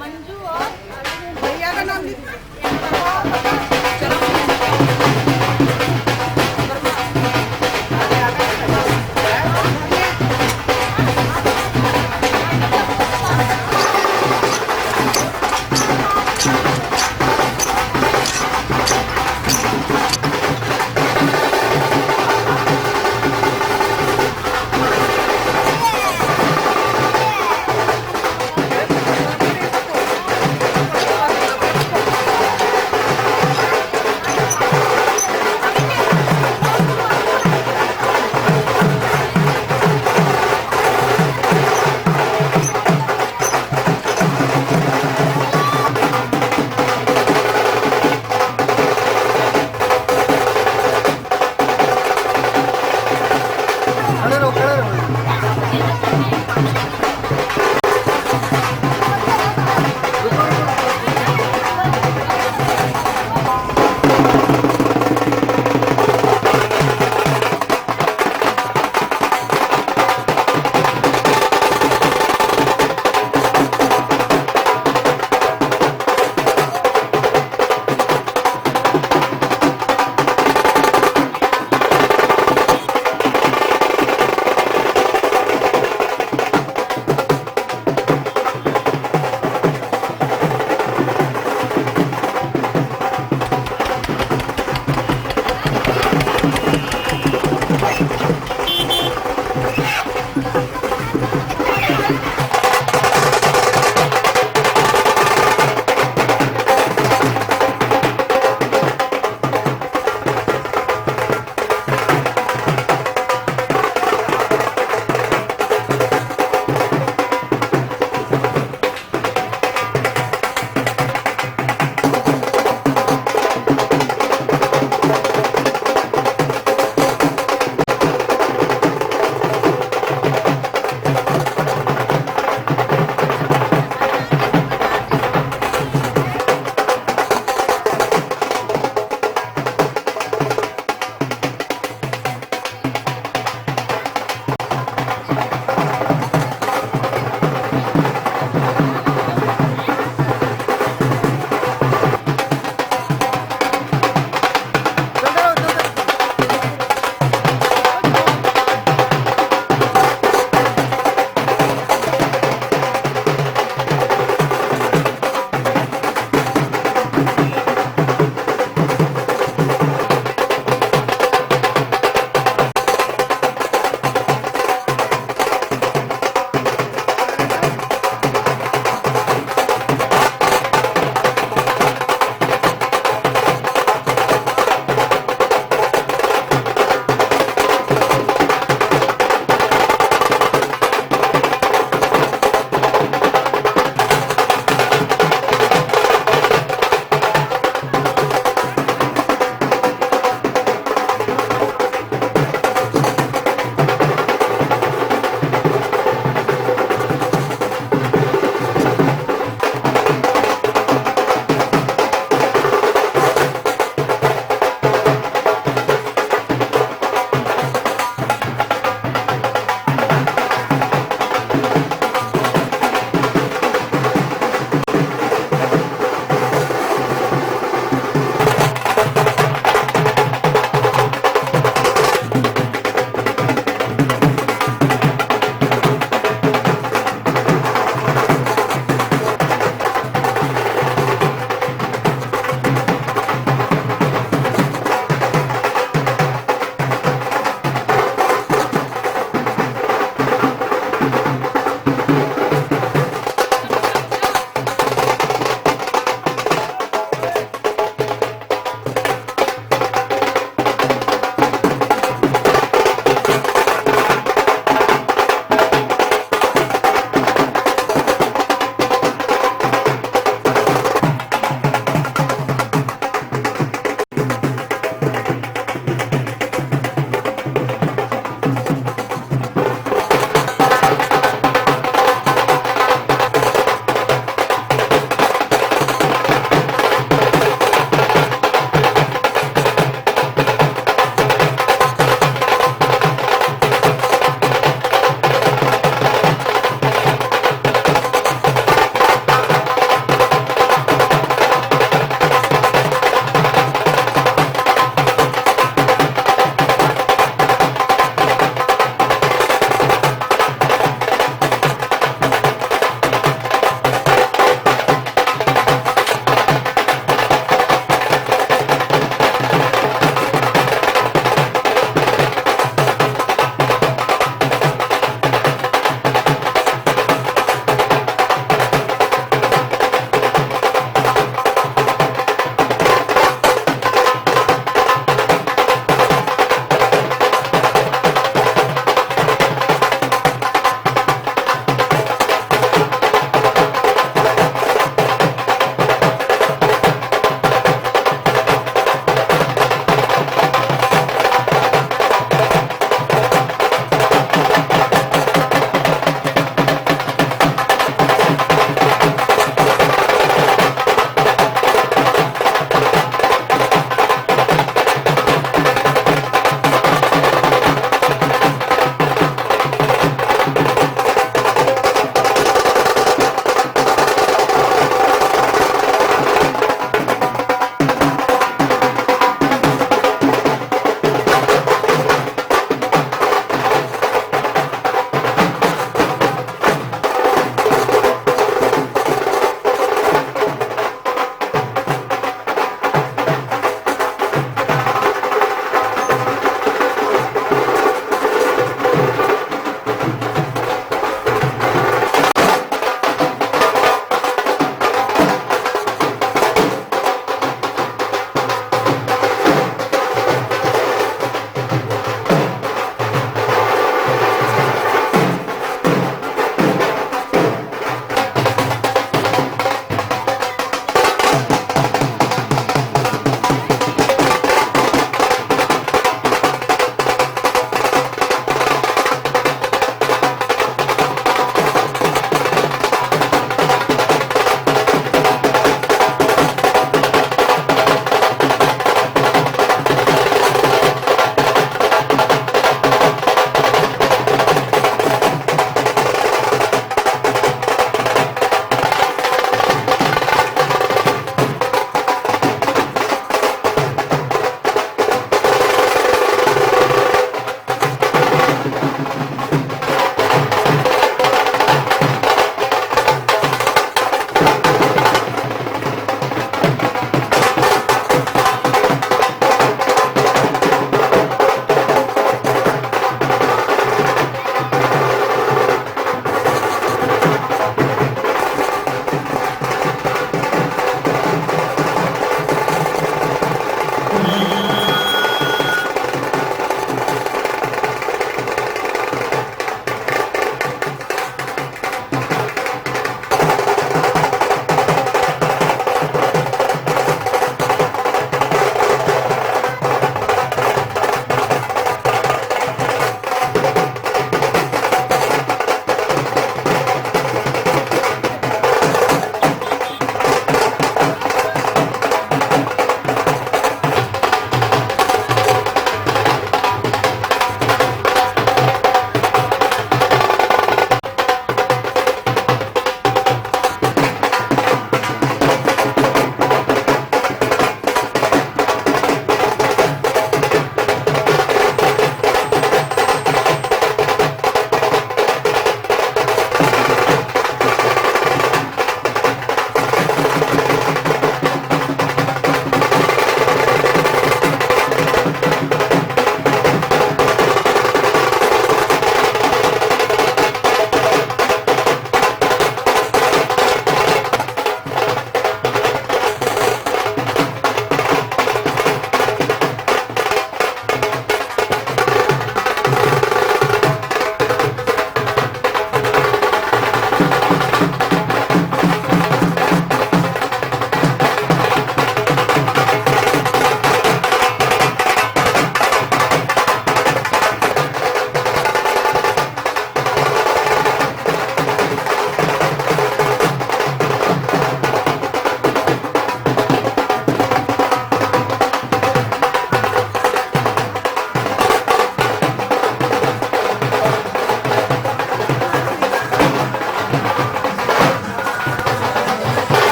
मंजू और भैया का नाम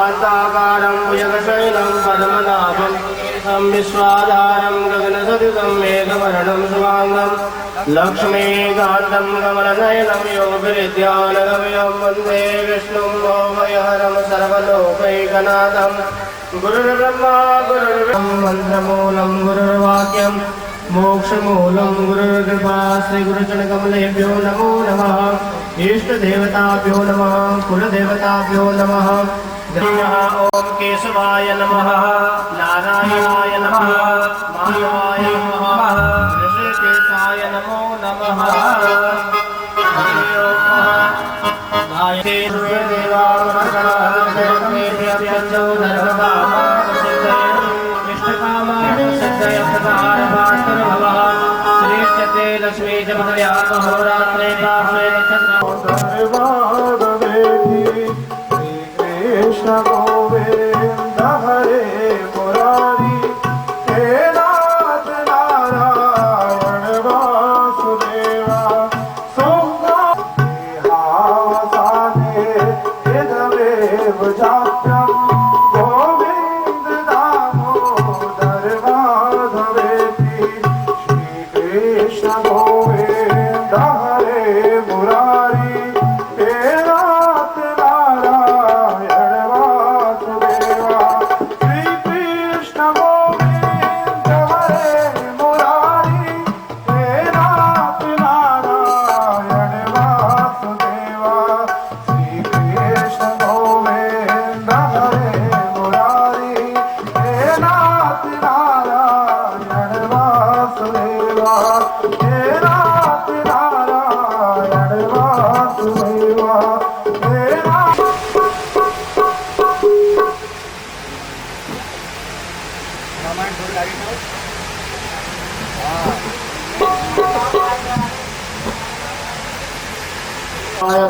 शान्ताकारं भुजगशयनं पद्मनाभं विश्वाधारं गगनसदृशं मेघवर्णं शुभाङ्गं लक्ष्मीकान्तं कमलनयनं योगविद्यानगम्यं वन्दे विष्णुं भवभयहरं सर्वलोकैकनाथं गुरुर्ब्रह्मा गुरुर्विष्णुः मन्त्रमूलं गुरुर्वाक्यं मोक्षमूलं गुरुर्कृपा श्रीगुरुचरणकमलेभ्यो नमो नमः इष्टदेवताभ्यो नमः कुलदेवताभ्यो नमः ओम केशवाय नमः नारायणाय नमः माधवाय नमः ऋषिकेशाय नमो नमः हरि ओम गायते देवावरणमेभ्यो धर्मकामासिद्धयस्तकामासिद्धयस्तकारपात्रभवः श्रीचते लक्ष्मी जपदयात्महोरात्रे पार्श्वे कृष्ण गोविंद हरे मुरारी हे नाथ नारायण वासुदेवा सुहासाने यदवेव जाप्यं गोविंद दामोदर माधवेति श्री कृष्ण गोविंद हरे मुरारी हे नाथ नारायण वासुदेवा श्री कृष्ण गोविंद हरे मुरारी हे नाथ नारायण वासुदेवा श्री कृष्ण गोविंद हरे मुरारी हे नाथ नारायण वासुदेवा हे नाथ नारायण वासुदेवा हे नाथ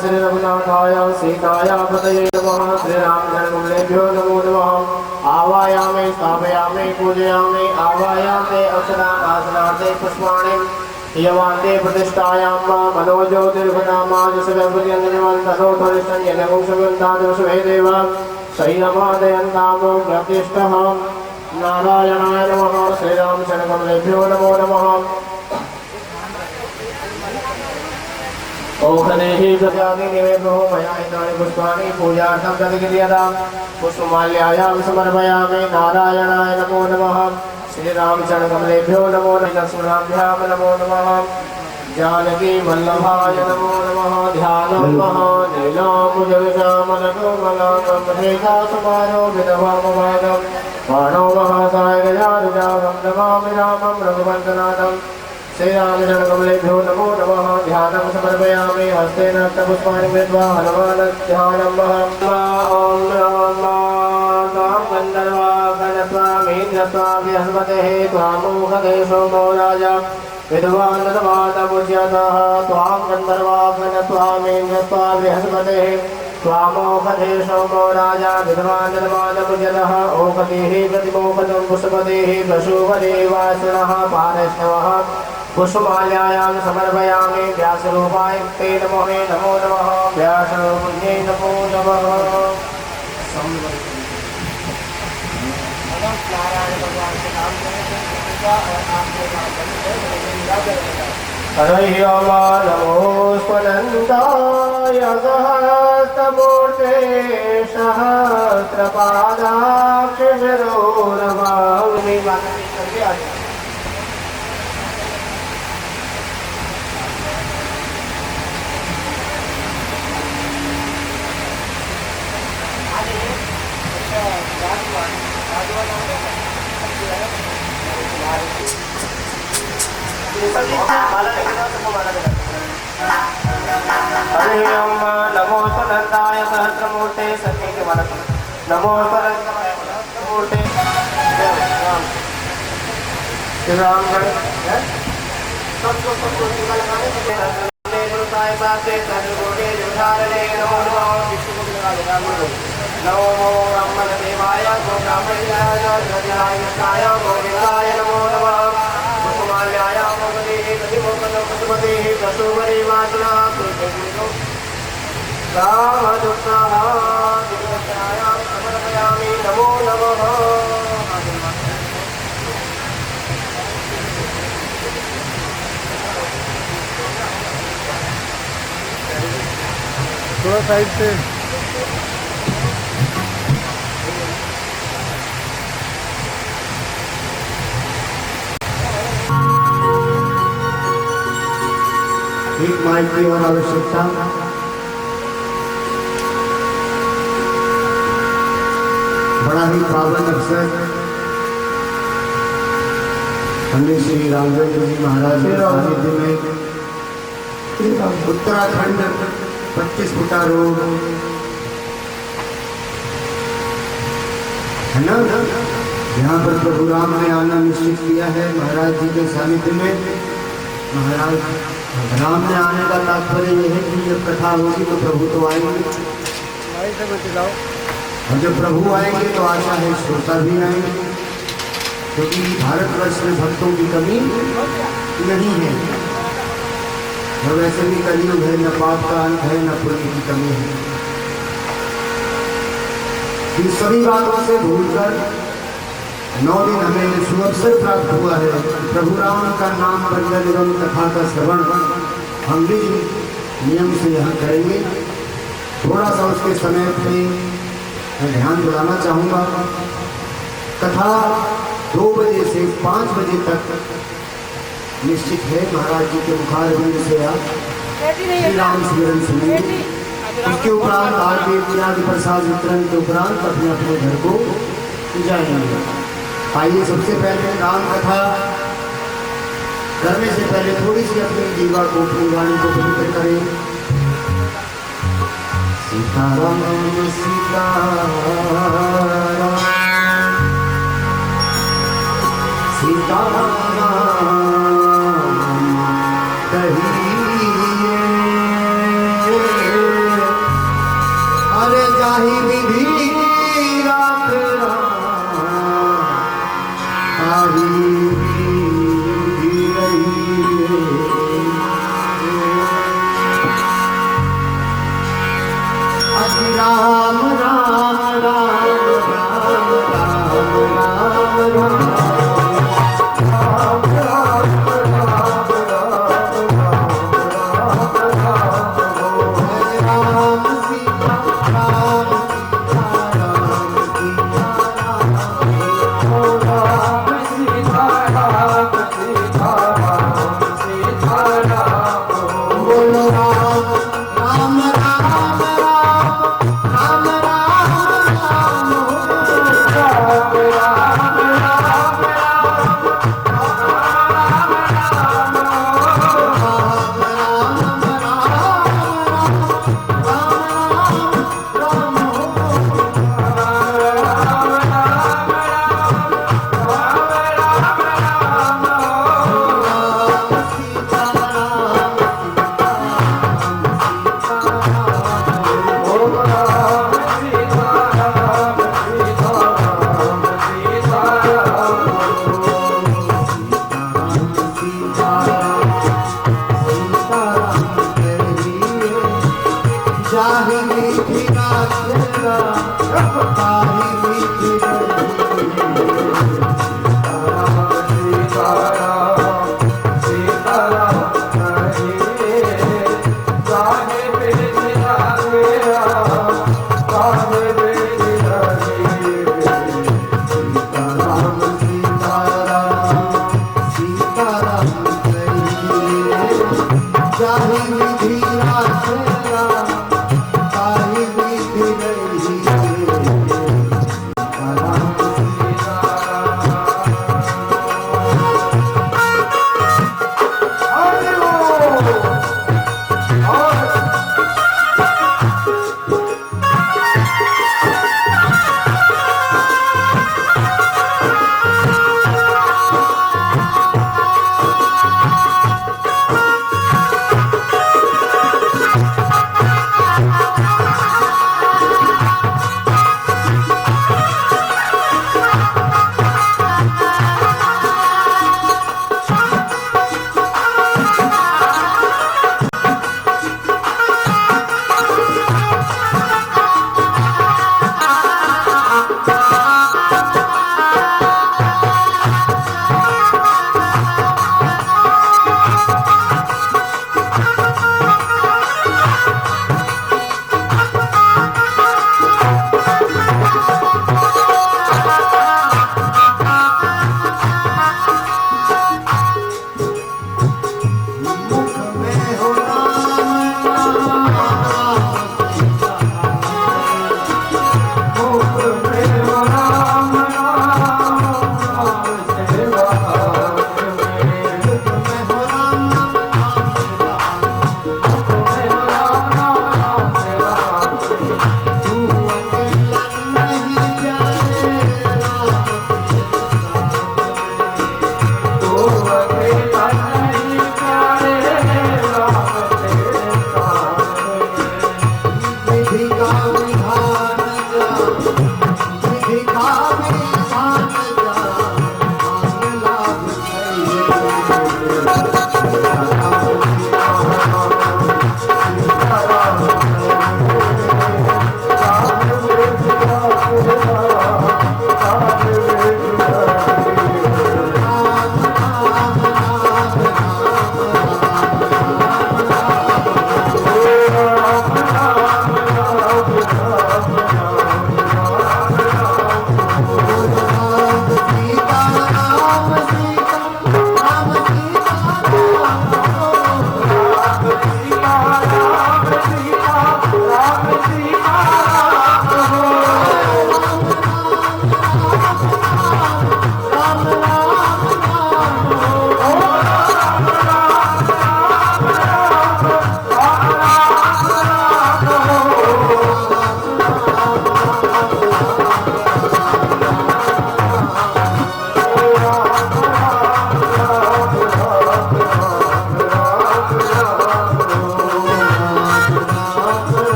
श्री रघुनाथाय सीताय पतये नमः श्री राम जन्मभूमिभ्यो नमो नमः आवायामे स्थापयामे पूजयामे आवायामे अक्षरासनार्थे पुष्पाणि यवान्ते प्रतिष्ठायां वा मनोज्योतिर्घटामाजसव्यपुर्यन्तनिवन्तनोत्तरिष्ठन्यनमुषवन्तादुषुभे देव शैलमादयन्तामो प्रतिष्ठः नारायणाय नमः श्रीरामचरणकमलेभ्यो नमो नमः ओखदेहि प्रजाति निवेदो मया इतानि पुष्पाणि पूजार्थं तद्गृह्यतां पुष्पमाल्यायां समर्पयामि नारायणाय नमो नमः श्रीरामचरणकमलेभ्यो नमो नमः लक्ष्मणाभ्यां नमो नमः जानकी वल्लभाय नमो नमः ध्यानं मः नीलाम्बुजश्यामलकोमलाकं विधवामभागं बाणो महासाय गजारुजागं नमामि रामं रघुवन्दनाथं श्रीरामचरणकमलेभ्यो नमो नमः ध्यानं समर्पयामि हस्तेन रक्तपुष्पाणि कृत्वा हनुमानध्यानं वहामि ॐ ब्रह्मा गन्धर्वा गणस्वामीन्द्रस्वामिहस्पतेः त्वामुखदेशो मो राजा विद्वान्नतमातमुच्यतः त्वां गन्धर्वा गणस्वामीन्द्रस्वामिहस्पतेः त्वामोखदेशो मो राजा विद्वान्नतमातमुच्यतः ओखतिः प्रतिमोखतं पुष्पतिः पशुपदेवासुरः पारैष्णवः पुष्पमाल्यायां समर्पयामि व्यासरूपाय ते नमो नमः व्यासरूपिणे नमो नमः हरि ओम नमो स्वनन्दाय सहस्रमूर्ते सहस्रपादाक्षिशिरोरभामि हरि ओम नमो स्वनन्दाय सहस्रमूर्ते सन्निधि नमो स्वनन्दाय श्री राम नमो ब्रह्मदेवाय गोब्राह्मण्याय गोविन्दाय नमो नमः पुष्पमाल्याय भगवते पशुपते पशुपरिवासुना रामदुःखः नमो नमः। थोड़ा साइड से एक माइक की और आवश्यकता। बड़ा ही पावन अवसर पंडित श्री रामचंद्र जी महाराज के सानिध्य में उत्तराखंड 25 फुटा रोड है ना, यहाँ पर प्रभु राम ने आना निश्चित किया है महाराज जी के सानिध्य में। महाराज राम ने आने का तात्पर्य यह है कि जब कथा होगी तो प्रभु तो आएंगे, और जब प्रभु आएंगे तो आशा है श्रोता भी आएंगे, क्योंकि भारतवर्ष में भक्तों की कमी नहीं है। और वैसे भी कलयुग है, न पाप का अंत है न पुण्य की कमी है। इन सभी बातों से भूलकर 9 दिन हमें सुअवसर प्राप्त हुआ है। प्रभु राम का नाम बंदन एवं कथा का श्रवण हम भी नियम से यहाँ करेंगे। थोड़ा सा उसके समय पे मैं ध्यान दिलाना चाहूँगा। कथा 2 बजे से 5 बजे तक निश्चित है। महाराज जी के मुखारबिंद से आप श्री राम स्मरण सुनेंगे। उसके उपरांत आरती इत्यादि प्रसाद वितरण के उपरांत अपने अपने घर को जाएंगे। आइए सबसे पहले राम कथा करने से पहले थोड़ी सी अपनी जीवा को, अपनी वाणी को पवित्र करें। सीताराम सीताराम सीताराम कहिए, अरे जाहि विधि रात राम राम राम राम राम राम राम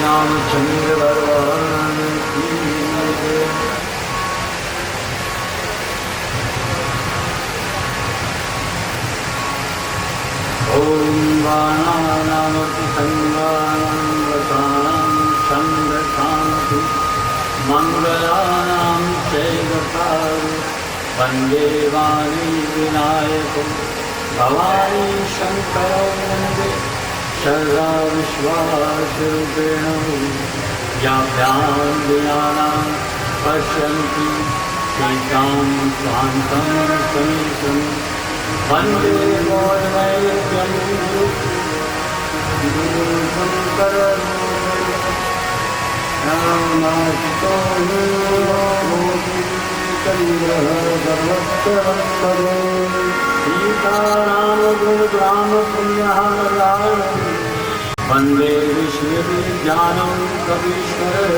रामचंद्र भगवान की जय। ओम वाणानामपि संगानां वसानां छन्दसामपि मंगलानां चैवतारु वन्दे वाणी विनायकं भवानी शंकरं वन्दे सर्वा विश्वासरूपेण याभ्यां दयानां पश्यन्ति तेषां स्वान्तं समीपं वन्दे मोदमयं नमस्तो सर्वत्र सीताराम गुणग्राम पुण्यहारायण वन्दे विश्वविज्ञानं कवीश्वर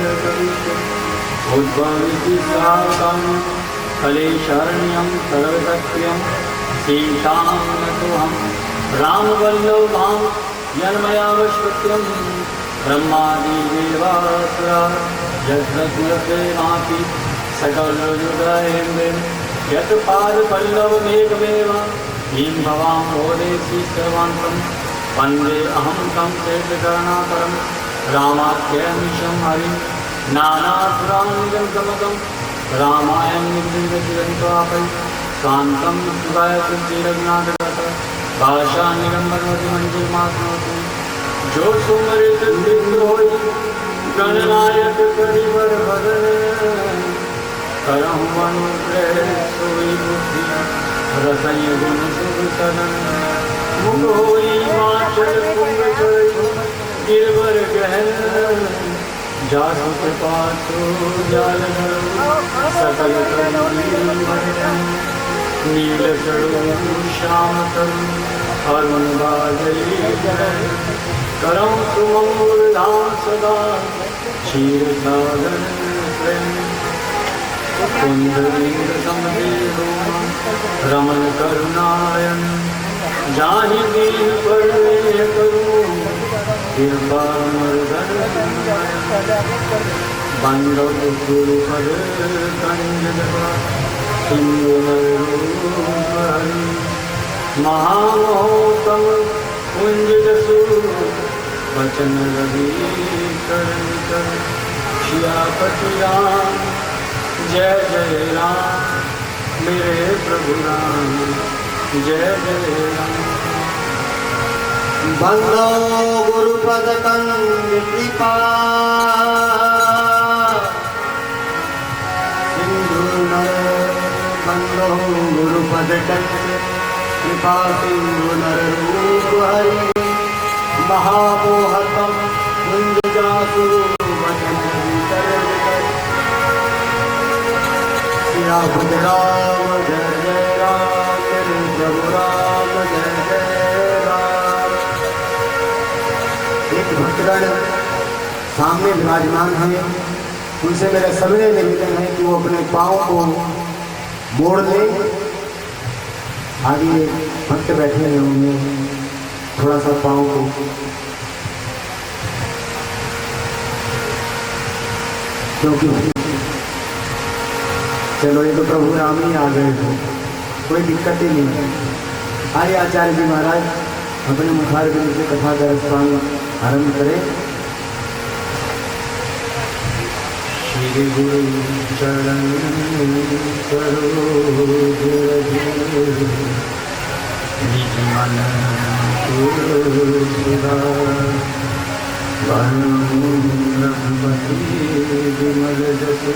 उद्भविति साकं कलेशरण्यं सर्वशक्तिं सीतां नतोऽहं रामवल्लभां यन्मयावश्यकं ब्रह्मादिदेवासुरा यद्रत्नप्रेमापि सकलहृदयेन्द्रियं यत्पादपल्लवमेकमेव किं भवां मोदेसि सर्वान्तं वन्दे अहं तं चैतकरुणाकरं रामाख्यमीशं हरिं नानासुरान्निगमकं रामायणं स्वान्तं शिवाय कृतिरज्ञातगत भाषानिगमनमतिमञ्जमाप्नोति जो सुमरित होई गणनायक करिवर भजन करहु अनुग्रह सोई बुद्धि रसय गुण शुभ सदन मुख होई माचल कुंभ गिरवर गहन जासु कृपासु जाल सकल नील चढ़ो श्याम तरु अरुण बाजई करम सुमंगल धाम सदा क्षीर सागर प्रेम कुंदलिंग समदेव रमन करुणायन जाहि दीन पर करू कृपा मर्दन बंदो गुरु पद कंजन सिंधु महामहोत्तम कुंज जसु वचन रवि करण कर श्यापति राम जय जय राम मेरे प्रभु राम जय जय राम। बंदो गुरुपद कंज कृपा सिंधु नर बंदो गुरुपद कंज कृपा सिंधु नर रूप हरि महामोहतम कुंज जासु वचन विकरण कर सियापति राम जय जय राम मेरे प्रभु राम भक्तगण सामने विराजमान हैं, उनसे मेरा सविनय निवेदन है कि वो अपने पाँव को मोड़ ले। आगे भक्त बैठे हुए होंगे, थोड़ा सा पाँव को क्योंकि चलो ये तो प्रभु राम ही आ गए हो, कोई दिक्कत ही नहीं है। आइए आचार्य जी महाराज अपने मुखार के नीचे कथा का रसपान आरंभ करें। श्री गुरु चरण सरोज निज मन रघुपति विमल जसु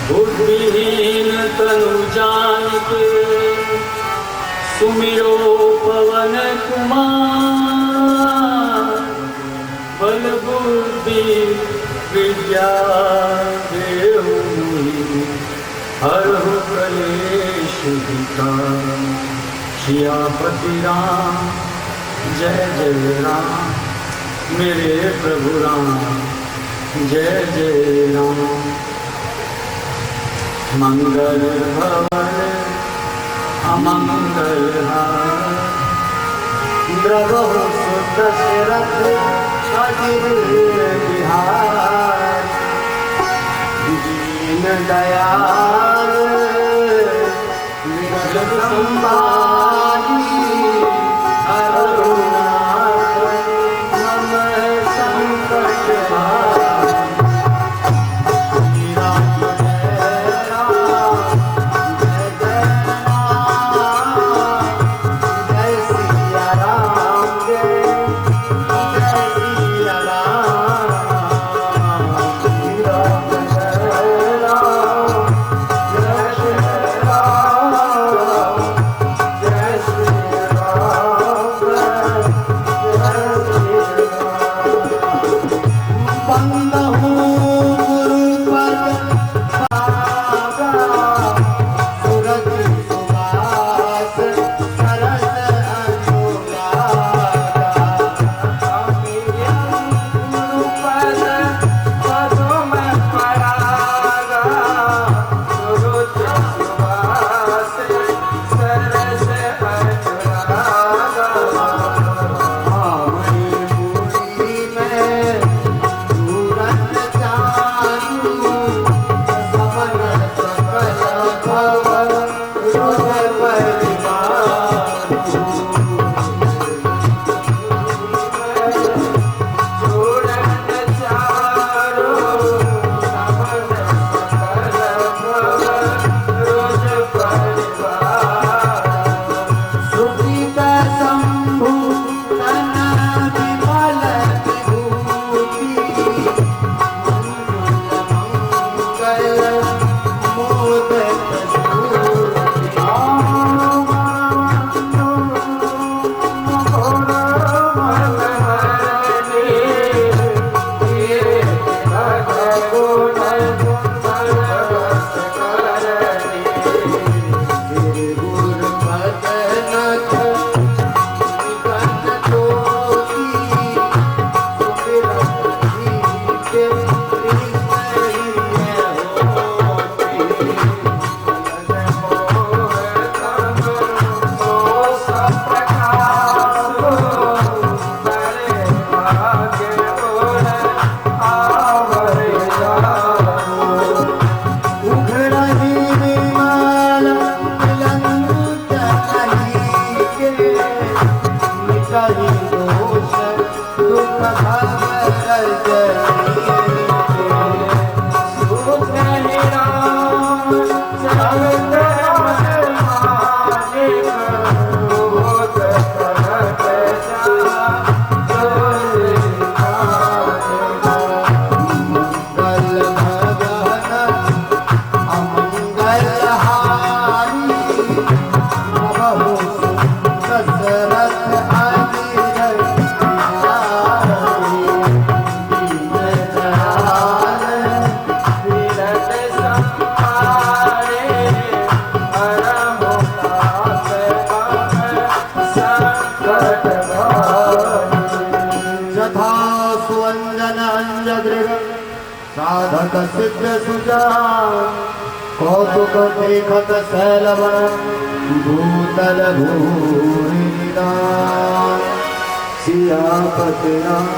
बुद्धिहीन तनु जानिके सुमिरो पवन कुमार बल बुद्धि विद्या देहु हरहु कलेश विकार। सियापति राम जय जय राम, मेरे प्रभु राम जय जय राम। मंगल भवन अमंगल द्रवहु सुत रथ अजिर बिहार। दीन दयाल विगत संपादी अरुणाथ मम संकट हार। जय सिद्ध सुजा कौतुक देखत शैलवन भूतल भूरि निदान। सियापति राम।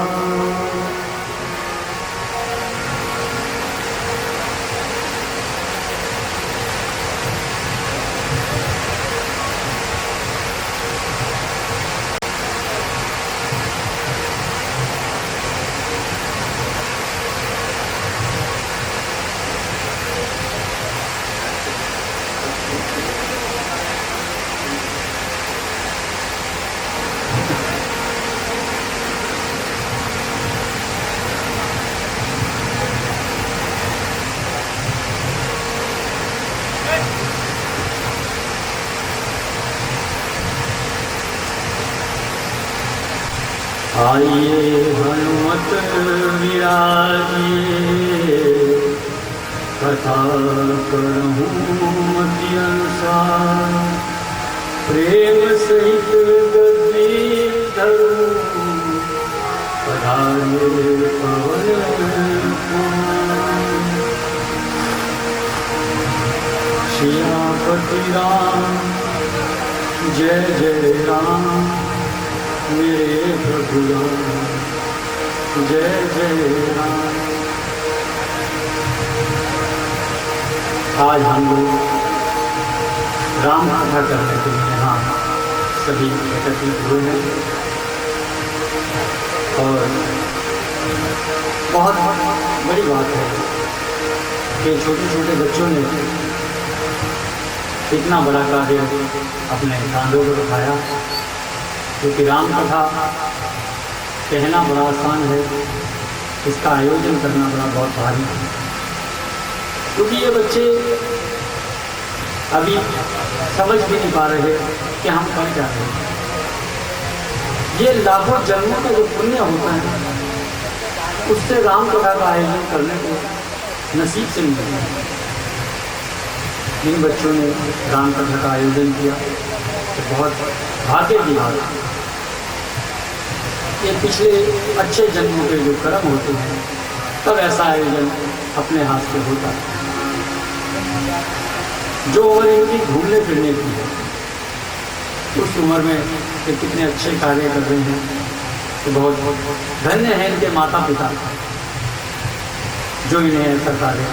आइए हनुमत विराजिए, कथा करहूँ मति अनुसार। प्रेम सहित गद्दी धरूँ, पधारे पवन कुमार। सियापति राम जय जय राम, मेरे प्रभु राम जय जय राम। आज हम लोग राम कथा करने के लिए यहाँ सभी एकत्रित हुए हैं और बहुत बड़ी बात है कि छोटे छोटे बच्चों ने इतना बड़ा कार्य अपने कांधों पर उठाया, क्योंकि राम कथा कहना बड़ा आसान है, इसका आयोजन करना बहुत भारी है। क्योंकि ये बच्चे अभी समझ भी नहीं पा रहे कि हम कर क्या रहे हैं। ये लाखों जन्मों का जो पुण्य होता है उससे राम कथा का आयोजन करने को नसीब से मिलता है। जिन बच्चों ने राम कथा का आयोजन किया तो बहुत भाग्य की बात है। ये पिछले अच्छे जन्मों के जो कर्म होते हैं तब ऐसा आयोजन अपने हाथ से होता है। जो उम्र इनकी घूमने फिरने की है, उस उम्र में ये कितने अच्छे कार्य कर रहे हैं, तो बहुत धन्य है इनके माता पिता जो इन्हें ऐसा कार्य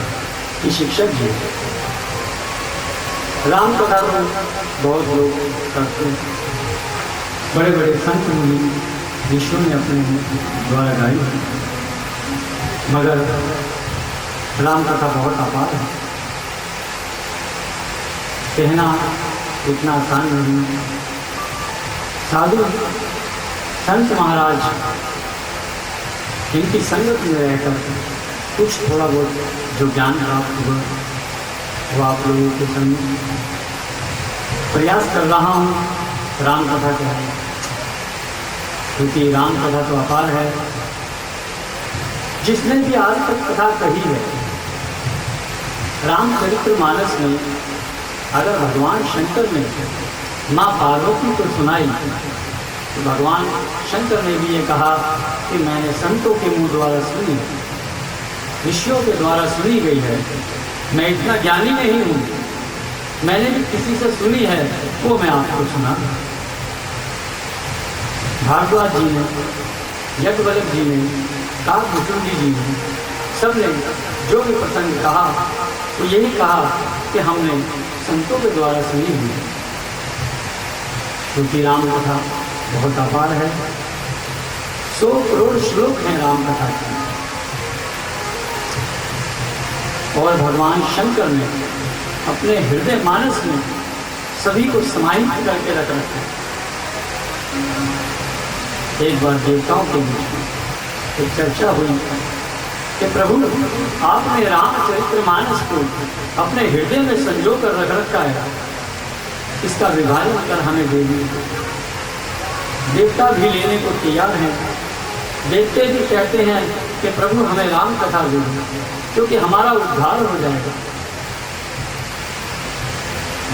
की शिक्षक जी। राम कथा को बहुत लोग करते हैं, बड़े बड़े संत मुनि ऋषियों ने अपने द्वारा गाई है, मगर राम कथा बहुत अपार है। कहना इतना आसान नहीं है। साधु संत महाराज इनकी संगत में रहकर कुछ थोड़ा बहुत जो ज्ञान प्राप्त हुआ वो आप लोगों के सामने प्रयास कर रहा हूँ राम कथा का, क्योंकि राम कथा तो अपार है। जिसने भी आज तक कथा कही है रामचरितमानस में, अगर भगवान शंकर ने माँ पार्वती को सुनाई तो भगवान शंकर ने भी ये कहा कि मैंने संतों के मुंह द्वारा सुनी, ऋषियों के द्वारा सुनी गई है। मैं इतना ज्ञानी नहीं हूँ, मैंने भी किसी से सुनी है वो मैं आपको सुना। भारद्वाज जी ने, यज्ञवल्लभ जी ने, काकभूषुंडी जी ने, सबने जो भी प्रसंग कहा तो यही कहा कि हमने संतों के द्वारा सुनी हुई, क्योंकि राम कथा बहुत अपार है। 100 करोड़ श्लोक हैं राम कथा के, और भगवान शंकर ने अपने हृदय मानस में सभी को समाहित करके रख रखा है। एक बार देवताओं के बीच में एक चर्चा हुई कि प्रभु आपने रामचरितमानस को अपने हृदय में संजो कर रख रखा है, इसका विभाजन कर हमें दे दीजिए। देवता भी लेने को तैयार हैं, देवते भी कहते हैं कि प्रभु हमें राम कथा दे दीजिए क्योंकि हमारा उद्धार हो जाएगा।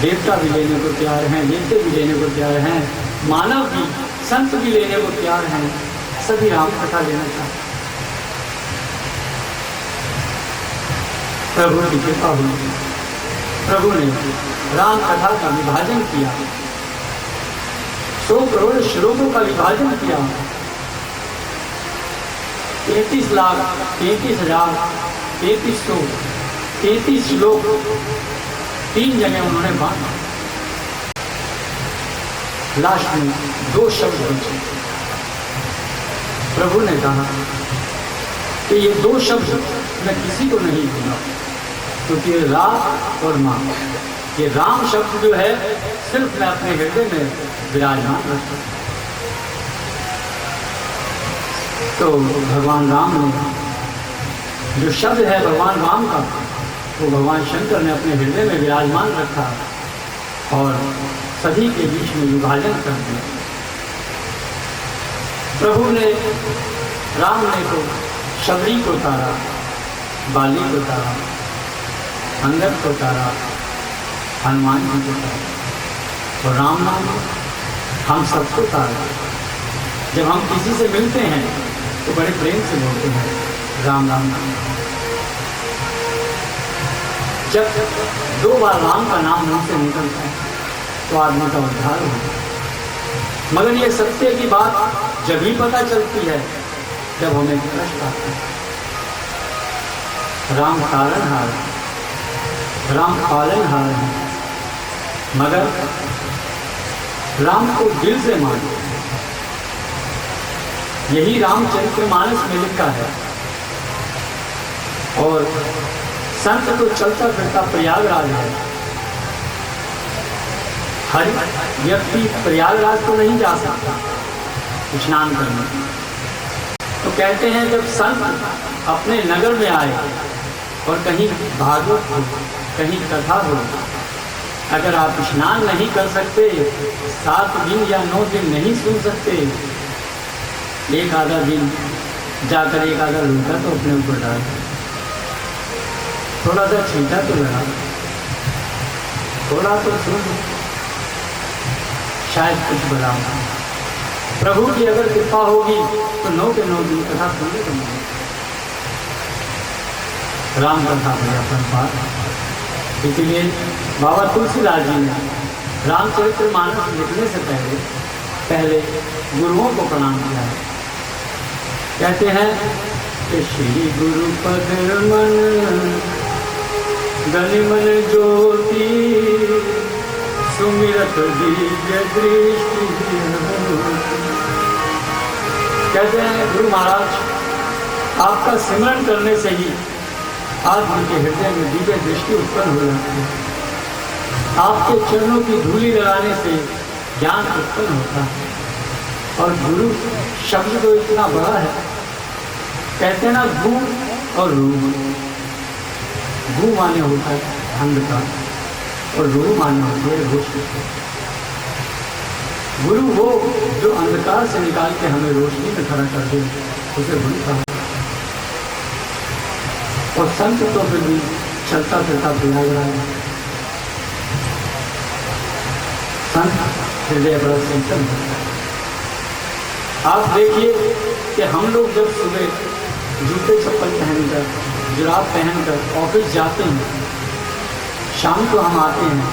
देवता भी लेने को तैयार हैं, देवते भी लेने को तैयार हैं, मानव भी, संत भी लेने को तैयार हैं, सभी राम कथा लेना चाहते हैं। प्रभु की कृपा हुई। प्रभु ने राम कथा का विभाजन किया, 100 करोड़ श्लोकों का विभाजन किया, 33,33,33 श्लोक 3 जगह उन्होंने बांटा। लास्ट में 2 शब्द बचे। प्रभु ने कहा कि ये 2 शब्द मैं किसी को नहीं दूंगा, क्योंकि रा और माँ, ये राम शब्द जो है सिर्फ मैं अपने हृदय में विराजमान रखता। तो भगवान राम ने जो शब्द है भगवान राम का, वो भगवान शंकर ने अपने हृदय में विराजमान रखा और सभी के बीच में विभाजन कर दिया। प्रभु ने राम ने तो शबरी को तारा, बाली को तारा, अंगद को तारा, हनुमान जी को तारा, और राम नाम हम सबको तारा। जब हम किसी से मिलते हैं तो बड़े प्रेम से बोलते हैं राम राम। जब 2 बार राम का नाम मुंह से निकलता है तो आदमी का उद्धार होता है। मगर ये सत्य की बात जब ही पता चलती है जब हमें कष्ट आता है। राम तारणहार, राम पालनहार है, मगर राम को दिल से मानो। यही रामचरितमानस में लिखा है। और संत तो चलता फिरता प्रयागराज है। हर व्यक्ति प्रयागराज तो नहीं जा सकता स्नान करने। तो कहते हैं जब संत अपने नगर में आए और कहीं भागवत हो, कहीं कथा हो, अगर आप स्नान नहीं कर सकते, 7 दिन या 9 दिन नहीं सुन सकते, एक आधा दिन जाकर एक आधा लोटा तो अपने ऊपर डाल, थोड़ा सा छींटा तो लगा, थोड़ा तो सुन, शायद कुछ बदलाव। प्रभु की अगर कृपा होगी तो 9 के 9 दिन कथा सुनने को मिलेगी। राम कथा भैया संसार। इसीलिए बाबा तुलसीदास जी ने रामचरितमानस लिखने से पहले गुरुओं को प्रणाम किया है। कहते हैं कि श्री गुरु पद मन गनिमन ज्योति सुमिरत दिव्य दृष्टि। कहते हैं गुरु महाराज आपका सिमरन करने से ही आदमी के हृदय में दिव्य दृष्टि उत्पन्न हो जाती है। आपके चरणों की धूली लगाने से ज्ञान उत्पन्न होता है। और गुरु शब्द तो इतना बड़ा है। कहते हैं ना गु और रू। गु माने होता है अंधकार और रू माने होती है रोशनी। गुरु वो जो अंधकार से निकाल के हमें रोशनी में खड़ा कर दे, उसे गुरु कहा। और संत तो फिर भी चलता फिरता प्रयागराज है। संत हृदय बड़ा चंचल है। आप देखिए कि हम लोग जब सुबह जूते चप्पल पहनकर, जुराब पहनकर ऑफिस जाते हैं, शाम को हम आते हैं,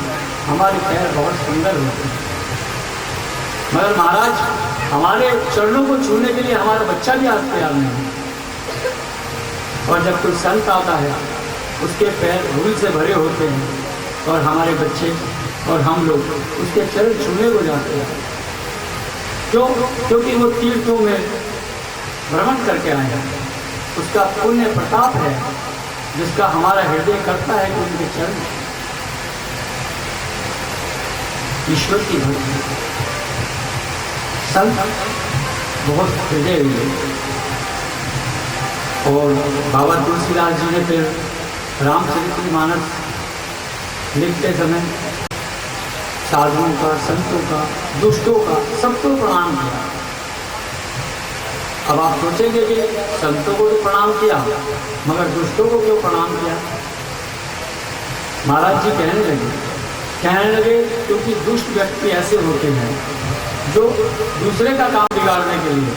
हमारे पैर बहुत सुंदर होते हैं। मगर महाराज हमारे चरणों को छूने के लिए हमारा बच्चा भी आज तैयार नहीं है। और जब कोई संत आता है उसके पैर धूल से भरे होते हैं और हमारे बच्चे और हम लोग उसके चरण छूने को जाते हैं। क्यों? क्योंकि वो तीर्थों में भ्रमण करके आए हैं। उसका पुण्य प्रताप है जिसका हमारा हृदय करता है कि उनके चरण ईश्वर की भक्ति। संत बहुत हृदय हुए। और बाबा तुलसीदास जी ने फिर रामचरितमानस लिखते समय साधुओं का, संतों का, दुष्टों का सबको प्रणाम किया। अब आप सोचेंगे कि संतों को तो प्रणाम किया मगर दुष्टों को क्यों प्रणाम किया? महाराज जी कहने लगे क्योंकि दुष्ट व्यक्ति ऐसे होते हैं जो दूसरे का काम बिगाड़ने के लिए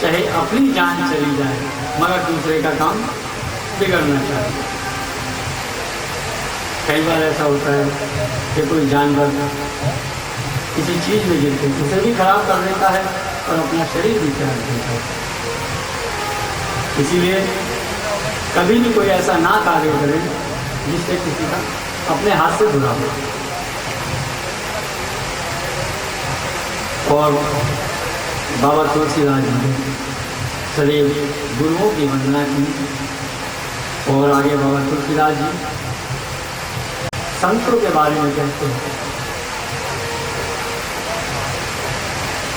चाहे अपनी जान चली जाए मगर दूसरे का काम बिगड़ना चाहिए। कई बार ऐसा होता है कि कोई जानवर किसी चीज़ में गिरते उसे भी खराब कर देता है और अपना शरीर भी खराब देता है। इसीलिए कभी भी कोई ऐसा ना कार्य करे जिससे किसी का अपने हाथ से बुरा हो। और बाबा तुलसीदास जी ने सदैव गुरुओं की वंदना की। और आगे बाबा तुलसीदास जी संतों के बारे में कहते हैं।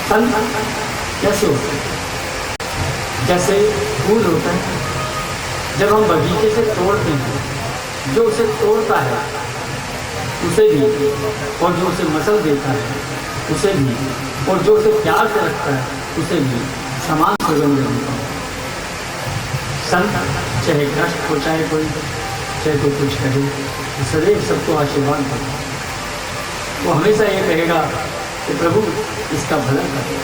संत कैसे होते हैं? जैसे फूल होता है, जब हम बगीचे से तोड़ते हैं, जो उसे तोड़ता है उसे भी, और जो उसे मसल देता है उसे भी, और जो उसे प्यार से रखता है उसे भी समान सुगंध देता है। संत चाहे कष्ट हो, चाहे कोई कुछ कहे, सदैव सबको आशीर्वाद करता है। वो हमेशा ये कहेगा कि प्रभु इसका भला करे।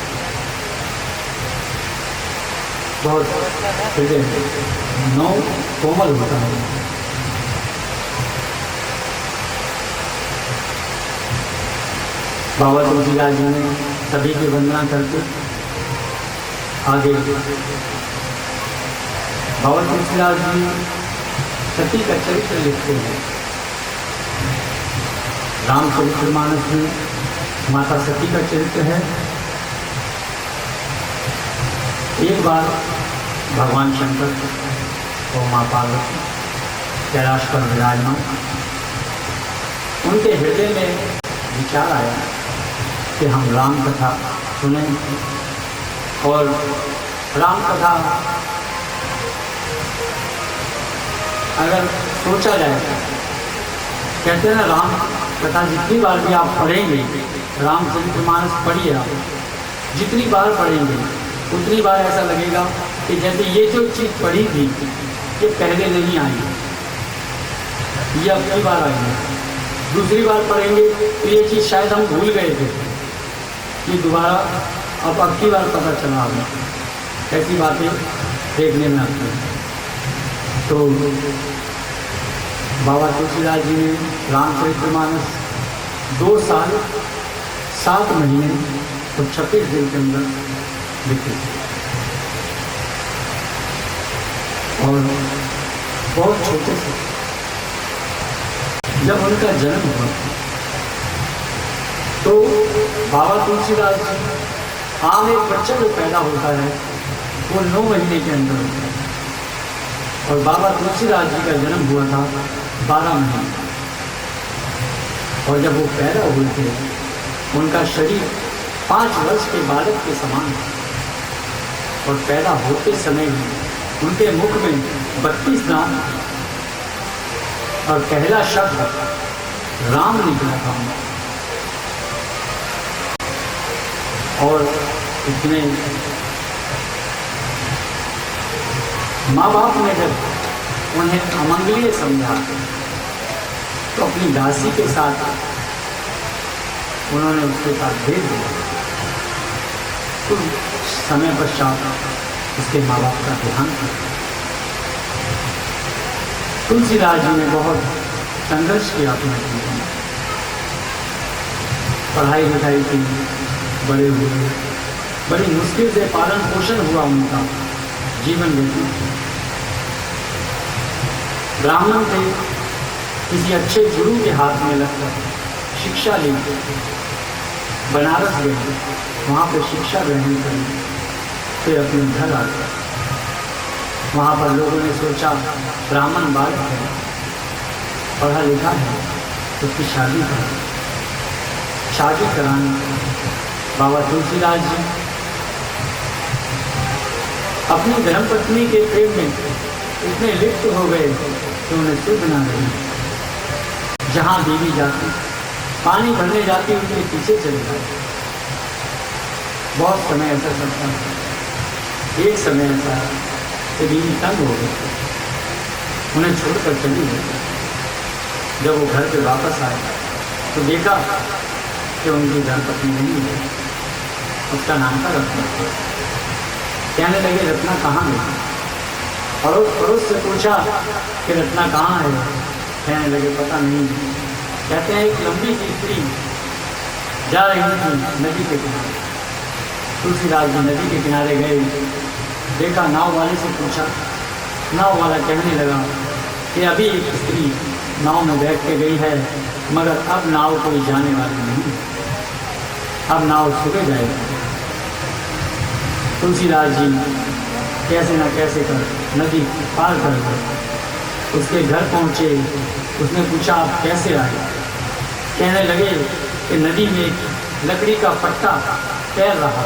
बहुत हृदय नौ कोमल होता है। बाबा तुलसीदास जी ने सभी की वंदना करके आगे बाबा तुलसीदास जी सती का चरित्र लिखते हैं। रामचरितमानस में माता सती का चरित्र है। एक बार भगवान शंकर और माँ पार्वती कैलाश पर विराजमान, उनके हृदय में विचार आया कि हम राम कथा सुनें। और राम कथा अगर सोचा जाए, कहते हैं ना, राम कथा जितनी बार भी आप पढ़ेंगे, रामचरितमानस पढ़िए आप, जितनी बार पढ़ेंगे उतनी बार ऐसा लगेगा कि जैसे ये जो चीज़ पढ़ी थी ये पहले नहीं आई, ये अगली बार आई है। दूसरी बार पढ़ेंगे तो ये चीज़ शायद हम भूल गए थे, ये दोबारा अब अगली बार पता चला हमें। ऐसी बातें देखने में आती हैं। तो बाबा तुलसीदास जी ने रामचरितमानस 2 साल 7 महीने और 26 दिन के अंदर लिखी और बहुत छोटे से जब उनका जन्म हुआ तो बाबा तुलसीदास जी, आम एक बच्चा जो पैदा होता है वो 9 महीने के अंदर होता है, और बाबा तुलसीदास जी का जन्म हुआ था 12 महीने। और जब वो पैदा हुए थे उनका शरीर 5 वर्ष के बालक के समान था, और पैदा होते समय ही उनके मुख में 32 दांत और पहला शब्द राम निकला था। और इतने माँ बाप ने जब उन्हें अमंगलीय समझा तो अपनी दासी के साथ उन्होंने उसके साथ भेज दिया। कुछ समय पश्चात उसके माँ बाप का देहांत हुआ। तुलसीदास जी ने बहुत संघर्ष किया अपने जीवन में, पढ़ाई लिखाई की, बड़े हुए, बड़ी मुश्किल से पालन पोषण हुआ उनका जीवन व्यतीत। ब्राह्मण थे, किसी अच्छे गुरु के हाथ में लगकर शिक्षा ली, बनारस गए, वहाँ पर शिक्षा ग्रहण करी, फिर अपने घर आ गए। वहाँ पर लोगों ने सोचा ब्राह्मण बालक है, पढ़ा लिखा है, उसकी शादी करें। शादी कराने बाबा तुलसीदास जी अपनी धर्मपत्नी के प्रेम में इतने लिप्त हो गए कि उन्हें सुध ना रही। जहाँ देवी जाती, पानी भरने जाती, उनके पीछे चले गए। बहुत समय ऐसा चलता है। एक समय ऐसा कि बीवी तंग हो गई, उन्हें छोड़कर चली गई। जब वो घर पे वापस आए तो देखा कि उनकी धर्मपत्नी नहीं है, उसका नाम था रत्ना। कहने लगे रत्ना कहाँ गई? पड़ोस से पूछा कि रत्ना कहाँ है? कहने लगे पता नहीं। कहते हैं एक लंबी सी स्त्री जा रही थी नदी के किनारे। तुलसीदास जी नदी के किनारे गए, देखा, नाव वाले से पूछा। नाव वाला कहने लगा कि अभी एक स्त्री नाव में बैठ के गई है, मगर अब नाव कोई जाने वाली नहीं, अब नाव सुबह जाएगी। तुलसीदास जी कैसे न कैसे कर नदी पार कर गए, उसके घर पहुँचे। उसने पूछा आप कैसे आए? कहने लगे कि नदी में एक लकड़ी का पट्टा तैर रहा,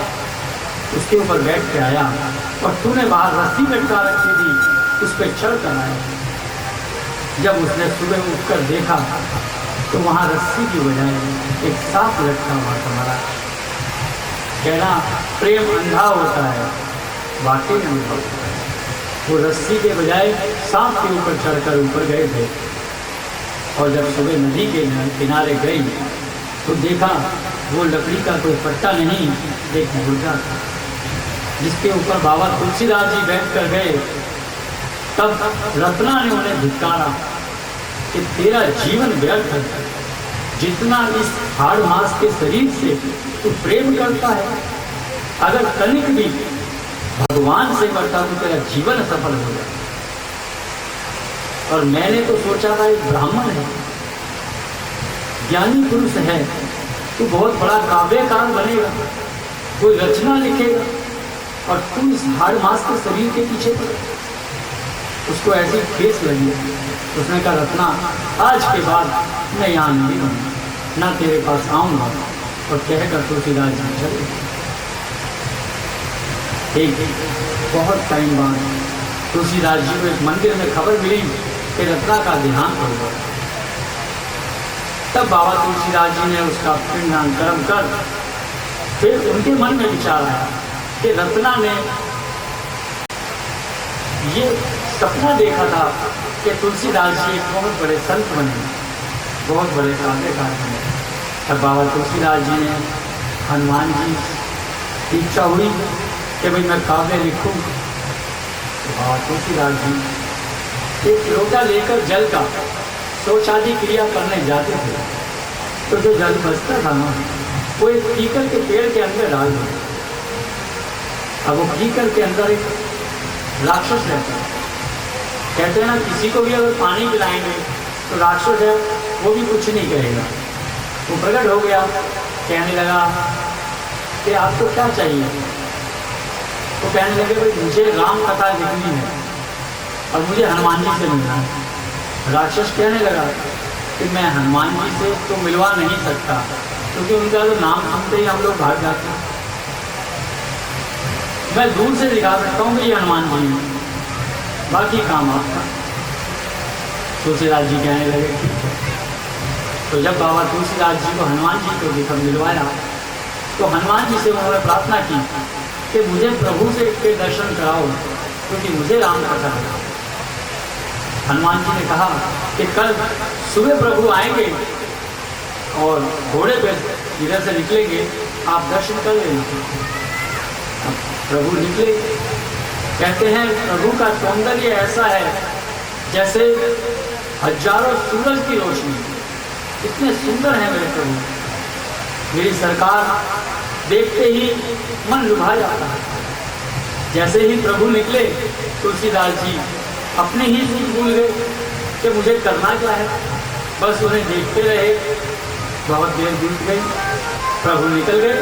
उसके ऊपर बैठ के आया और तूने बाहर रस्सी लटका रखी थी, उस पर चढ़ कर आया। जब उसने सुबह उठकर देखा तो वहाँ रस्सी की बजाय एक सांप लटका हुआ था। हमारा कहना प्रेम अंधा होता है, वाकई में अंधा होता है। वो रस्सी के बजाय सांप के ऊपर चढ़कर ऊपर गए थे और जब सुबह नदी के किनारे गई तो देखा वो लकड़ी का कोई पट्टा नहीं, एक मुर्गा था जिसके ऊपर बाबा तुलसीदास जी बैठ कर गए। तब रत्ना ने उन्हें धिक्कारा कि तेरा जीवन व्यर्थ है, जितना इस हाड़ मांस के शरीर से तू प्रेम करता है, अगर तनिक भी भगवान से करता तो तेरा जीवन सफल हो जाए। और मैंने तो सोचा था एक ब्राह्मण है, ज्ञानी पुरुष है, तू बहुत बड़ा काव्यकार बनेगा, कोई रचना लिखेगा, और तू इस हाड़ मांस के शरीर के पीछे पड़े। उसको ऐसी ठेस लगी। उसने कहा रत्ना आज के बाद मैं यहाँ नहीं रहूँगा, ना तेरे पास आऊँगा। और कहकर तुलसीदास जी चले। एक बहुत टाइम बाद तुलसीदास जी को एक मंदिर में खबर मिली कि रत्ना का देहांत हो गया। तब बाबा तुलसीदास जी ने उसका पिंडदान कर्म कर फिर उनके मन में विचार आया कि रत्ना ने ये सपना देखा था कि तुलसीदास जी एक बहुत बड़े संत बने, बहुत बड़े काव्यकार बने। तब बाबा तुलसीदास जी ने हनुमान जी की इच्छा हुई कि भाई मैं काव्य लिखूं। तो बाबा तुलसीदास जी एक लोटा लेकर जल का शौचादि क्रिया करने जाते थे, तो जो जल बचता था ना वो एक कीकर के पेड़ के अंदर डाल दिया। अब वो कीकर के अंदर एक राक्षस रहता है। कहते हैं ना किसी को भी अगर पानी पिलाएंगे तो राक्षस है वो भी कुछ नहीं कहेगा। वो प्रकट हो गया, कहने लगा कि आपको क्या चाहिए? तो कहने लगे भाई मुझे राम कथा लिखनी है और मुझे हनुमान जी से मिलना है। राक्षस कहने लगा कि मैं हनुमान जी से तो मिलवा नहीं सकता, क्योंकि उनका तो नाम सुनते ही हम लोग भाग जाते हैं। मैं दूर से दिखा सकता हूँ कि ये हनुमान जी हैं, बाकी काम आपका। तुलसीदास जी कहने लगे ठीक है। तो जब बाबा तुलसीदास जी को हनुमान जी को दिखा मिलवाया तो हनुमान जी से उन्होंने प्रार्थना की कि मुझे प्रभु से के दर्शन कराओ, क्योंकि मुझे राम कथा है। हनुमान जी ने कहा कि कल सुबह प्रभु आएंगे और घोड़े पे इधर से निकलेंगे, आप दर्शन कर लेना। प्रभु निकले। कहते हैं प्रभु का सौंदर्य ऐसा है जैसे हजारों सूरज की रोशनी, इतने सुंदर है मेरे प्रभु। मेरी सरकार देखते ही मन लुभा जाता है। जैसे ही प्रभु निकले तुलसीदास जी अपने ही सूझ भूल गए कि मुझे करना क्या है, बस उन्हें देखते रहे। बहुत देर बीत गई, प्रभु निकल गए।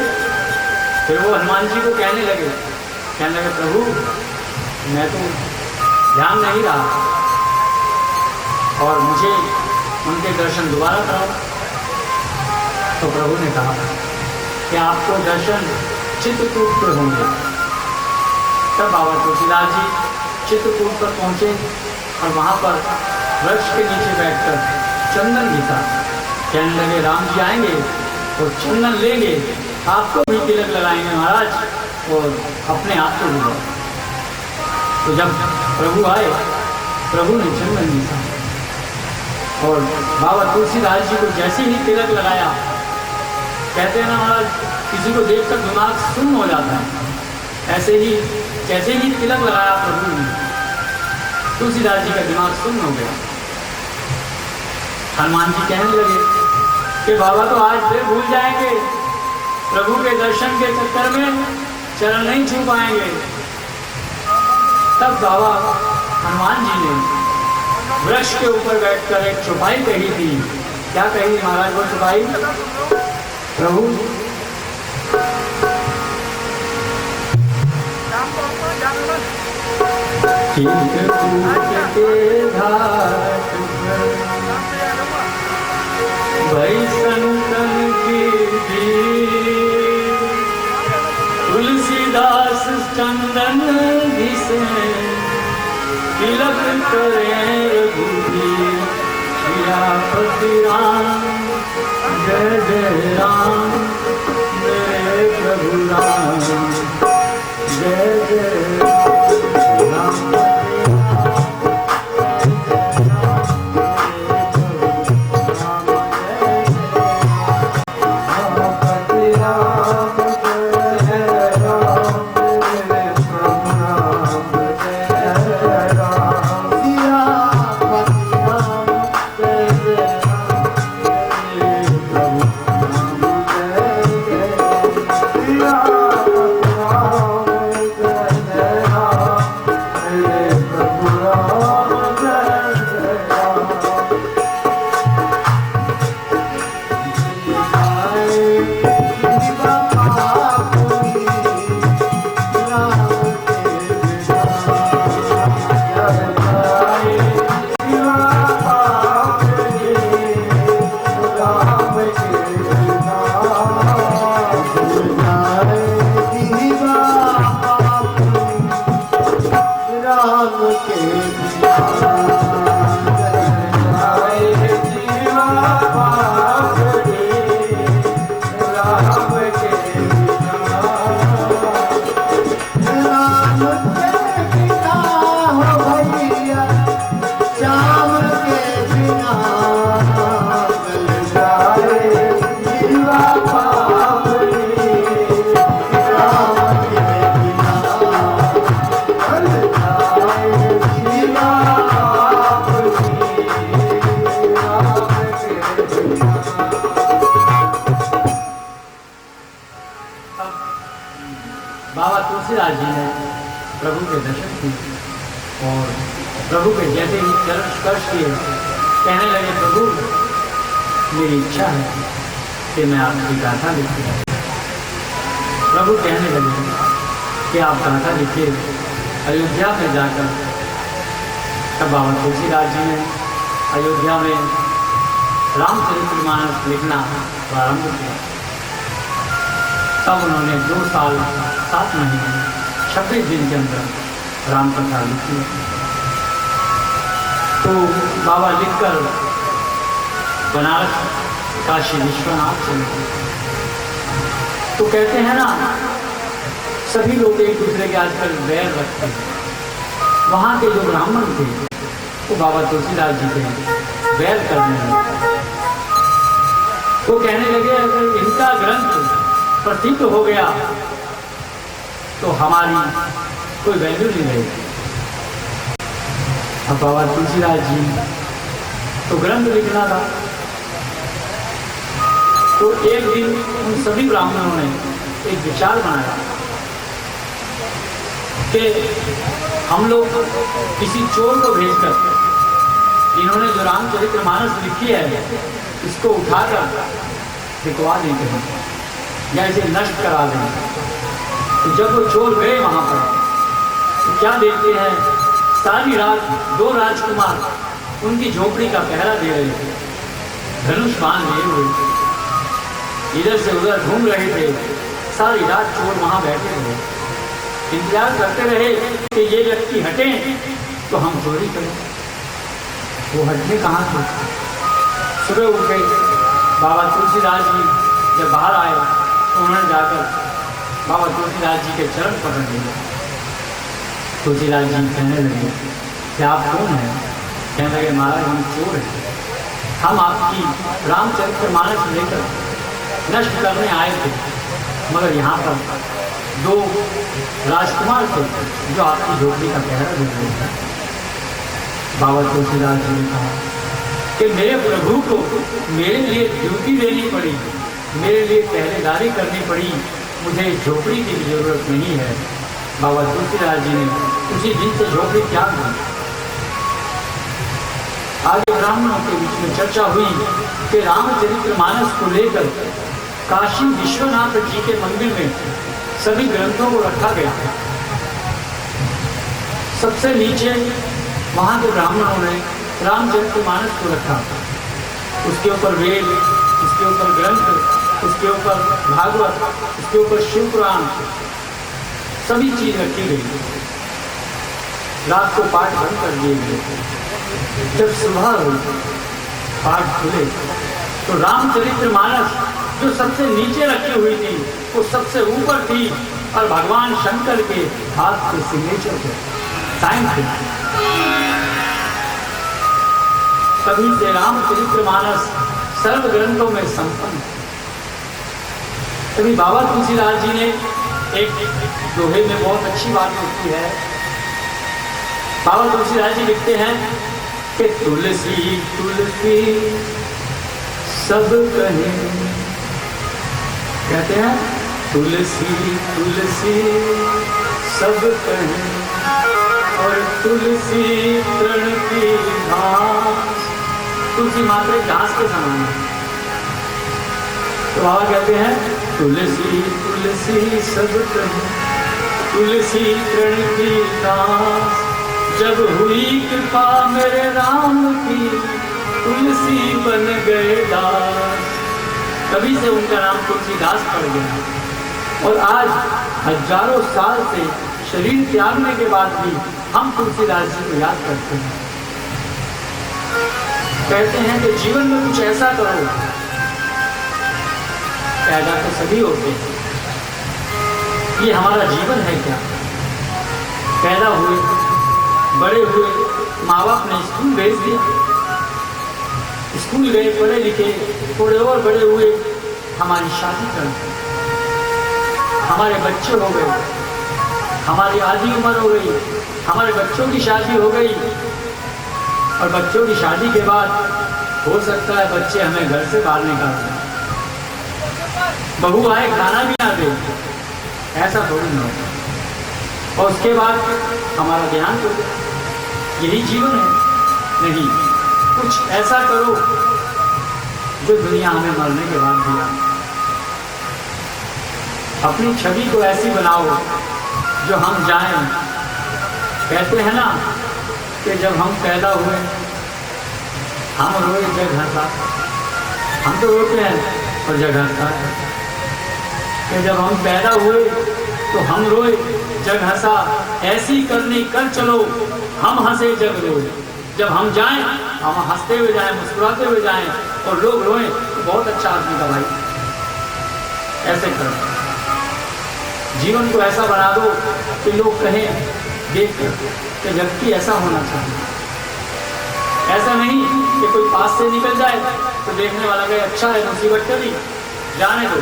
फिर वो हनुमान जी को कहने लगे प्रभु मैं तो ध्यान नहीं रहा और मुझे उनके दर्शन दोबारा कराओ। तो प्रभु ने कहा कि आपको दर्शन चित्रकूट पर होंगे। तब बाबा तुलसीदास जी चित्रकूट पर पहुँचे और वहाँ पर वृक्ष के नीचे बैठकर चंदन घिसा। कहने लगे राम जी आएंगे तो चंदन लेंगे, आपको भी तिलक लगाएंगे महाराज और अपने आप को भी। तो जब प्रभु आए, प्रभु ने चंदन घिसा और बाबा तुलसीदास जी को जैसे ही तिलक लगाया, कहते हैं ना महाराज किसी को देखकर दिमाग सुन्न हो जाता है, ऐसे ही जैसे ही तिलक लगाया प्रभु ने, तुलसीदास जी का दिमाग सुन्न हो गया। हनुमान जी कहने लगे कि बाबा तो आज फिर भूल जाएंगे, प्रभु के दर्शन के चक्कर में चरण नहीं छू पाएंगे। तब बाबा हनुमान जी ने वृक्ष के ऊपर बैठकर एक चौपाई कही थी। क्या कही महाराज वो चौपाई? प्रभु के घाट भाई संतन की तुलसीदास चंदन घिसे तिलक करे रघुवीर श्रीपति राम जय जय राम मेरे प्रभु राम जय जय राम। बाबा तुलसीदास जी ने प्रभु के दर्शन किए और प्रभु के जैसे ही चरण स्पर्श किए कहने लगे प्रभु मेरी इच्छा है कि मैं आपकी गाथा लिखूं। प्रभु कहने लगे कि आप गाथा लिखिए अयोध्या में जाकर। तब बाबा तुलसीदास जी ने अयोध्या में रामचरितमानस लिखना प्रारंभ किया। तब उन्होंने 2 साल 7 महीने 26 दिन के अंदर रामकथा लिखी। तो बाबा लिखकर बनारस काशी विश्वनाथ चले गए। तो कहते हैं ना सभी लोग एक दूसरे के आजकल वैर रखते हैं। वहाँ के जो ब्राह्मण थे वो बाबा तुलसीदास जी के वैर करने लगे। वो कहने लगे अगर इनका ग्रंथ प्रसिद्ध हो गया तो हमारी कोई वैल्यू नहीं रहेगी। अब बाबा तुलसीदास जी तो ग्रंथ लिखना था। तो एक दिन उन सभी ब्राह्मणों ने एक विचार बनाया कि हम लोग किसी चोर को भेजकर इन्होंने जो रामचरितमानस लिखी है इसको उठाकर दिखवा देते हैं या इसे नष्ट करा दें। तो जब वो चोर गए वहाँ पर तो क्या देखते हैं सारी रात 2 राजकुमार उनकी झोपड़ी का पहरा दे रहे थे, धनुष बाण लिए हुए थे, इधर से उधर घूम रहे थे। सारी रात चोर वहाँ बैठे रहे, इंतजार करते रहे कि ये व्यक्ति हटें तो हम चोरी करें। वो हटने कहाँ थे। सुबह उठ गए बाबा तुलसीदास जी जब बाहर आए तो उन्होंने जाकर बाबा तुलसीदास जी के चरण पकड़ लिए। तुलसीदास जी कहने लगे कि आप कौन हैं? कहने लगे महाराज हम चोर हैं, हम आपकी रामचरितमानस लेकर नष्ट करने आए थे, मगर यहाँ पर 2 राजकुमार थे जो आपकी झोपड़ी का पहरा दे रहे थे। बाबा तुलसीदास जी ने कहा कि मेरे प्रभु को मेरे लिए ड्यूटी देनी पड़ी, मेरे लिए पहरेदारी करनी पड़ी, मुझे झोपड़ी की जरूरत नहीं है। बाबा तुलसीदास जी ने उसी दिन से झोपड़ी त्याग दी। आगे ब्राह्मणों के बीच में चर्चा हुई कि रामचरितमानस को लेकर काशी विश्वनाथ जी के मंदिर में सभी ग्रंथों को रखा गया। सबसे नीचे वहां के ब्राह्मणों ने रामचरितमानस को रखा, उसके ऊपर वेद, उसके ऊपर ग्रंथ, उसके ऊपर भागवत, उसके ऊपर शिव पुराण, सभी चीज रखी गई। रात को पाठ बंद कर दिए गए। जब सुबह हुई, पाठ खुले तो रामचरितमानस जो सबसे नीचे रखी हुई थी वो सबसे ऊपर थी और भगवान शंकर के हाथ के सिग्नेचर थे, साइन थे। तभी से रामचरितमानस सर्व ग्रंथों में संपन्न। तभी बाबा तुलसीदास जी ने एक दोहे में बहुत अच्छी बात लिखी है। बाबा तुलसीदास जी लिखते हैं कि तुलसी तुलसी सब कहे, कहते हैं तुलसी तुलसी सब कहे और तुलसी तृण की घास, तुलसी मात्र घास के समान है। तो बाबा कहते हैं तुलसी तुलसी सब कहे, तुलसी तृण की घास, जब हुई कृपा मेरे राम की, तुलसी बन गए दास। तभी से उनका नाम तुलसीदास पड़ गया। और आज हजारों साल से शरीर त्यागने के बाद भी हम तुलसीदास जी को याद करते हैं। कहते हैं कि जीवन में कुछ ऐसा करो, पैदा तो सभी होते हैं, ये हमारा जीवन है क्या? पैदा हुए, बड़े हुए, माँ बाप ने स्कूल भेज दिया, स्कूल गए, पढ़े लिखे, थोड़े और बड़े हुए, हमारी शादी कर दी, हमारे बच्चे हो गए, हमारी आधी उम्र हो गई, हमारे बच्चों की शादी हो गई। और बच्चों की शादी के बाद हो सकता है बच्चे हमें घर से बाहर निकाल दें, बहू आए खाना भी ना दे, ऐसा थोड़ी ना हो। और उसके बाद हमारा ध्यान तो यही जीवन है। नहीं, कुछ ऐसा करो जो दुनिया हमें मरने के बाद दिया। अपनी छवि को ऐसी बनाओ जो हम जाएं। कहते हैं ना कि जब हम पैदा हुए हम रोए जग हंसा, हम तो रोते हैं और जग हंसता है। कि जब हम पैदा हुए तो हम रोए जग हंसा, ऐसी करनी कर चलो हम हंसे जग रोए। जब हम जाएं हम हंसते हुए जाएं, मुस्कुराते हुए जाएं और लोग रोएं तो बहुत अच्छा आदमी का भाई। ऐसे करो, जीवन को ऐसा बना दो कि लोग कहें देख कर कि व्यक्ति ऐसा होना चाहिए। ऐसा नहीं कि कोई पास से निकल जाए तो देखने वाला कहे अच्छा है, मुसीबत कभी जाने दो,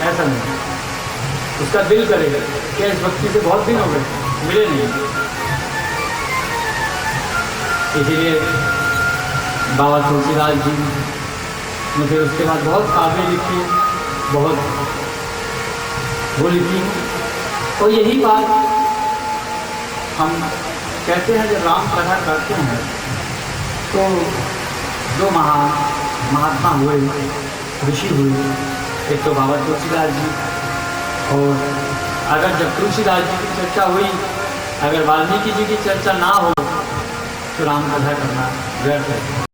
ऐसा नहीं। उसका दिल करेगा कि इस व्यक्ति से बहुत दिन हो गए मिले नहीं। इसीलिए बाबा तुलसीदास जी ने फिर उसके बाद बहुत काव्य लिखी, बहुत वो लिखी। और यही बात हम कहते हैं जब राम कथा करते हैं तो जो महात्मा हुए, ऋषि हुए, एक तो बाबा तुलसीदास जी, और अगर जब तुलसीदास जी की चर्चा हुई, अगर वाल्मीकि जी की चर्चा ना हो तो राम कथा करना व्यर्थ है।